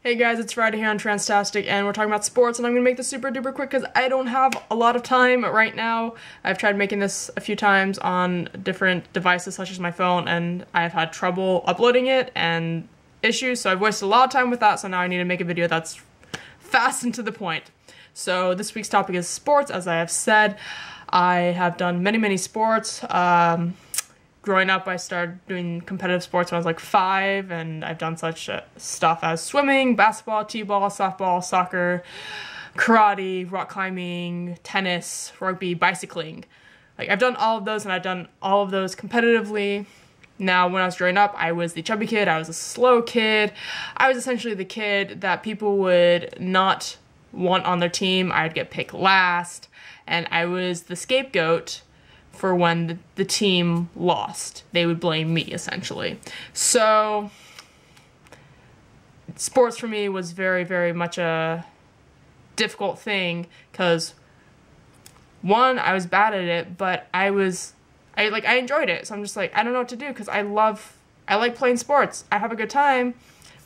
Hey guys, it's Friday here on Transtastic, and we're talking about sports, and I'm gonna make this super duper quick because I don't have a lot of time right now. I've tried making this a few times on different devices such as my phone, and I've had trouble uploading it and issues, so I've wasted a lot of time with that, so now I need to make a video that's fast and to the point. So this week's topic is sports, as I have said. I have done many sports. Growing up, I started doing competitive sports when I was like 5, and I've done such stuff as swimming, basketball, t-ball, softball, soccer, karate, rock climbing, tennis, rugby, bicycling. Like, I've done all of those, and I've done all of those competitively. Now, when I was growing up, I was the chubby kid, I was a slow kid. I was essentially the kid that people would not want on their team. I'd get picked last, and I was the scapegoat for when the team lost. They would blame me, essentially. So, sports for me was very much a difficult thing, because one, I was bad at it, but I enjoyed it. So I'm just like, I don't know what to do, because I like playing sports. I have a good time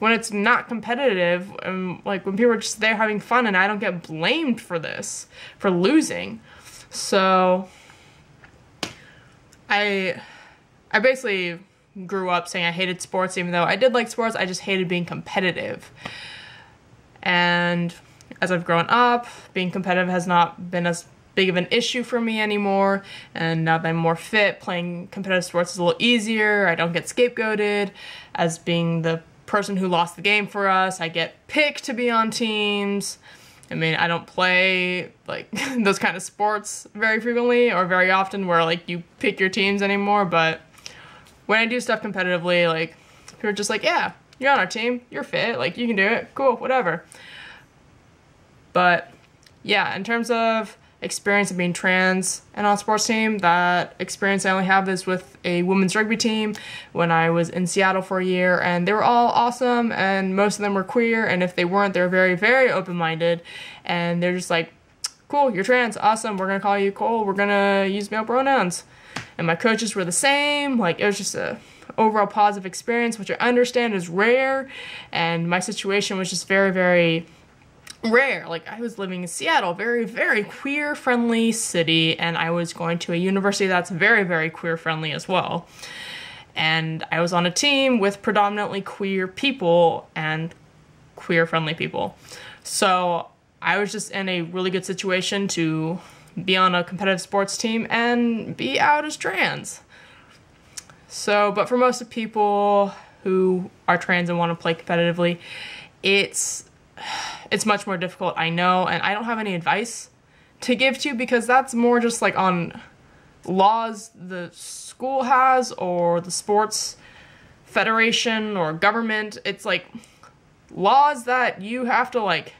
when it's not competitive, and like when people are just there having fun, and I don't get blamed for this, for losing. So I basically grew up saying I hated sports, even though I did like sports. I just hated being competitive. And as I've grown up, being competitive has not been as big of an issue for me anymore. And now that I'm more fit, playing competitive sports is a little easier. I don't get scapegoated as being the person who lost the game for us. I get picked to be on teams. I mean, I don't play, like, those kind of sports very frequently or very often where, like, you pick your teams anymore, but when I do stuff competitively, like, people are just like, yeah, you're on our team, you're fit, like, you can do it, cool, whatever. But, yeah, in terms of experience of being trans and on a sports team, that experience I only have is with a women's rugby team when I was in Seattle for a year, and they were all awesome, and most of them were queer, and if they weren't, they were very open-minded, and they're just like, cool, you're trans, awesome, we're gonna call you Cole, we're gonna use male pronouns. And my coaches were the same. Like, it was just a overall positive experience, which I understand is rare, and my situation was just very rare. Like, I was living in Seattle, very queer-friendly city, and I was going to a university that's very queer-friendly as well. And I was on a team with predominantly queer people and queer-friendly people. So I was just in a really good situation to be on a competitive sports team and be out as trans. So, but for most of people who are trans and want to play competitively, it's much more difficult, I know, and I don't have any advice to give to you, because that's more just like on laws the school has or the sports federation or government. It's like laws that you have to like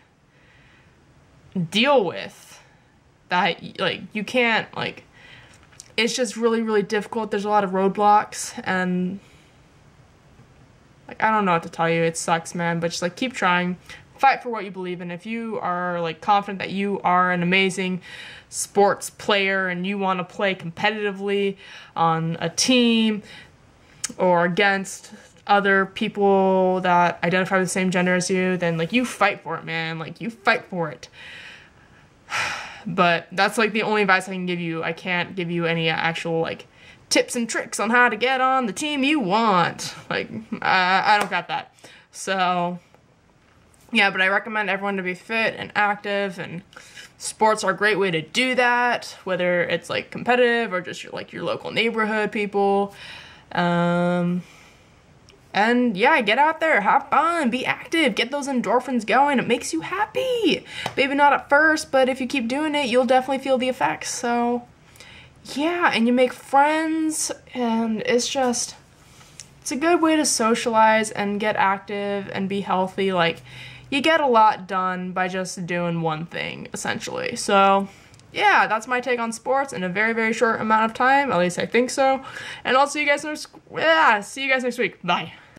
deal with, that like you can't, like, it's just really difficult. There's a lot of roadblocks, and like, I don't know what to tell you. It sucks, man, but just like keep trying. Fight for what you believe in. If you are like confident that you are an amazing sports player and you want to play competitively on a team or against other people that identify with the same gender as you, then like you fight for it, man. Like, you fight for it. But that's like the only advice I can give you. I can't give you any actual like tips and tricks on how to get on the team you want. Like, I don't got that. So yeah, but I recommend everyone to be fit and active, and sports are a great way to do that, whether it's like competitive or just your local neighborhood people. And yeah, get out there, have fun, be active, get those endorphins going. It makes you happy. Maybe not at first, but if you keep doing it, you'll definitely feel the effects. So yeah, and you make friends, and it's a good way to socialize and get active and be healthy. Like, you get a lot done by just doing one thing, essentially. So yeah, that's my take on sports in a very short amount of time. At least I think so. And I'll see you guys next week. Bye.